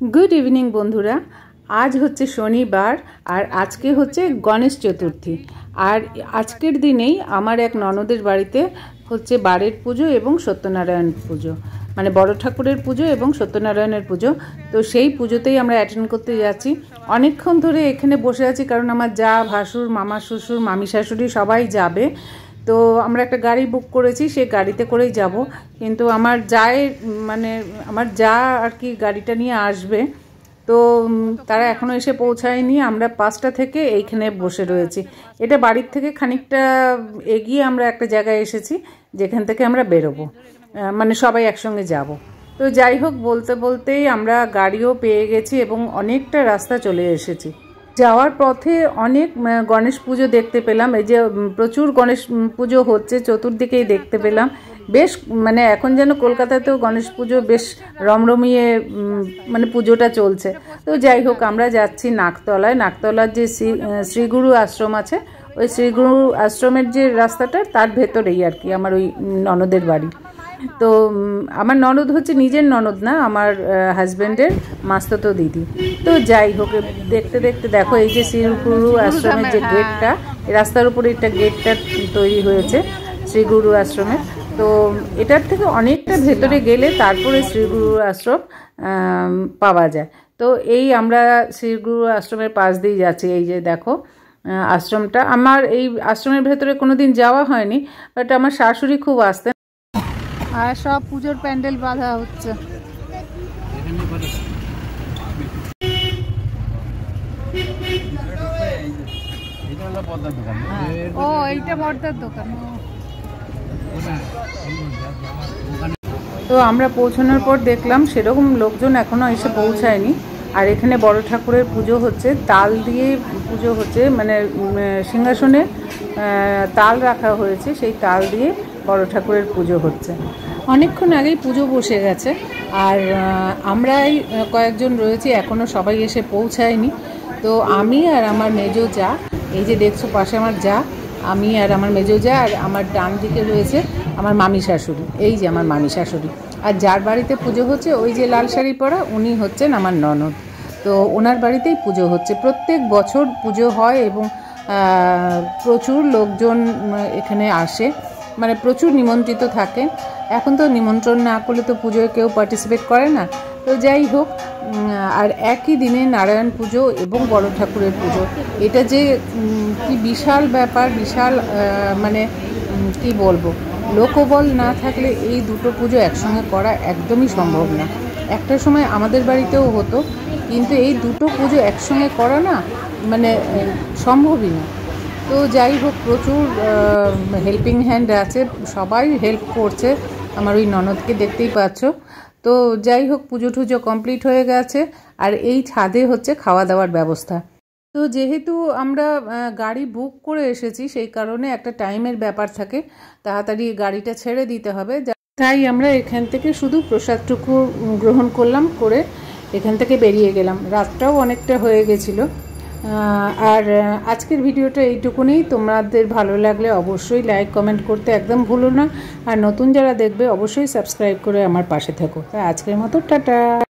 Good evening बंधुरा आज होच्छे शनिवार और आज के होच्छे गणेश चतुर्थी और आजकेर दिनेई आमार एक ननदेर बाड़ीते होच्छे बारेर पुजो एवं सत्यनारायण पुजो माने बड़ ठाकुरेर पुजो एवं सत्यनारायणेर पुजो। तो सेई पुजोतेई आमरा अटेंड करते जाচ্ছি। अनेकक्षण धरे एखाने बसे आछि कारण आमार जा भासुर मामा शशुर मामी शाशुड़ी सबाई जाबे। तो आमरा एक गाड़ी बुक करेছি সেই গাড়িতে করেই যাব কিন্তু আমার আমার যা আর কি গাড়িটা নিয়ে আসবে তো তারা এখনো এসে পৌঁছায়নি। আমরা 5টা থেকে এইখানে বসে রয়েছি। এটা বাড়ির থেকে খানিকটা এগিয়ে আমরা একটা জায়গায় এসেছি যেখান থেকে আমরা বেরোবো মানে সবাই একসঙ্গে যাব। তো যাই হোক বলতে বলতেই আমরা গাড়িও পেয়ে গেছি এবং অনেকটা রাস্তা চলে এসেছি। যাওয়ার পথে অনেক গণেশ পুজো দেখতে পেলাম। এই যে প্রচুর গণেশ পুজো হচ্ছে চতুর্দিকেই দেখতে পেলাম। বেশ মানে এখন যেন কলকাতাতেও গণেশ পুজো বেশ রমরমিয়ে মানে পুজোটা চলছে। তো যাই হোক আমরা যাচ্ছি নাকতলায়। নাকতলার যে শ্রীগুরু আশ্রম আছে ওই শ্রীগুরু আশ্রমের যে রাস্তাটা তার ভেতরেই আর কি আমার ওই ননদের বাড়ি। তো আমার ননদ হচ্ছে নিজের ননদ না, আমার হাজব্যান্ডের মাস্তুতো দিদি। তো যাই হোক দেখতে দেখতে দেখো এই যে শ্রীগুরু আশ্রমের যে গেটটা রাস্তার উপরে একটা গেটটা তৈরি হয়েছে শ্রীগুরু আশ্রমের। তো এটার থেকে অনেকটা ভেতরে গেলে তারপরে শ্রীগুরু আশ্রম পাওয়া যায়। তো এই আমরা শ্রীগুরু আশ্রমের পাশ দিয়ে যাচ্ছি। এই যে দেখো আশ্রমটা। আমার এই আশ্রমের ভেতরে কোনোদিন যাওয়া হয়নি, বাট আমার শাশুড়ি খুব আসতেন। আর সব পুজোর প্যান্ডেল বাঁধা হচ্ছে। ও এইটা বড়দার দোকান। তো আমরা পৌঁছানোর পর দেখলাম সেরকম লোকজন এখনো এসে পৌঁছায়নি। আর এখানে বড় ঠাকুরের পুজো হচ্ছে, তাল দিয়ে পুজো হচ্ছে, মানে সিংহাসনে তাল রাখা হয়েছে, সেই তাল দিয়ে বড় ঠাকুরের পুজো হচ্ছে। অনেকক্ষণ আগেই পুজো বসে গেছে আর আমরাই কয়েকজন রয়েছি, এখনও সবাই এসে পৌঁছায়নি। তো আমি আর আমার মেজো যা, এই যে দেখছো পাশে আমার যা, আমি আর আমার মেজো যা, আর আমার ডান দিকে রয়েছে আমার মামি শাশুড়ি। এই যে আমার মামি শাশুড়ি। আর যার বাড়িতে পুজো হচ্ছে ওই যে লাল শাড়ি পরা উনি হচ্ছেন আমার ননদ। তো ওনার বাড়িতেই পুজো হচ্ছে। প্রত্যেক বছর পুজো হয় এবং প্রচুর লোকজন এখানে আসে, মানে প্রচুর নিমন্ত্রিত থাকে। এখন তো নিমন্ত্রণ না করলে তো পুজোয় কেউ পার্টিসিপেট করে না। তো যাই হোক, আর একই দিনে নারায়ণ পুজো এবং বড় ঠাকুরের পুজো, এটা যে কি বিশাল ব্যাপার, বিশাল মানে কি বলবো, লোকবল না থাকলে এই দুটো পুজো একসঙ্গে করা একদমই সম্ভব না। একটা সময় আমাদের বাড়িতেও হতো, কিন্তু এই দুটো পুজো একসঙ্গে করা না মানে সম্ভবই না। তো যাই হোক প্রচুর হেল্পিং হ্যান্ড আছে, সবাই হেল্প করছে। আমার ওই ননদকে দেখতেই পাচ্ছ। তো যাই হোক পুজো টুজো কমপ্লিট হয়ে গেছে আর এই ছাদে হচ্ছে খাওয়া দাওয়ার ব্যবস্থা। তো যেহেতু আমরা গাড়ি বুক করে এসেছি সেই কারণে একটা টাইমের ব্যাপার থাকে, তাড়াতাড়ি গাড়িটা ছেড়ে দিতে হবে। তাই আমরা এখান থেকে শুধু প্রসাদটুকু গ্রহণ করলাম, করে এখান থেকে বেরিয়ে গেলাম। রাতটাও অনেকটা হয়ে গেছিলো। আর আজকের ভিডিওটা এইটুকুনি। তোমাদের ভালো লাগলে অবশ্যই লাইক কমেন্ট করতে একদম ভুলো না। আর নতুন যারা দেখবে অবশ্যই সাবস্ক্রাইব করে আমার পাশে থেকো। তাই আজকের মতো টাটা।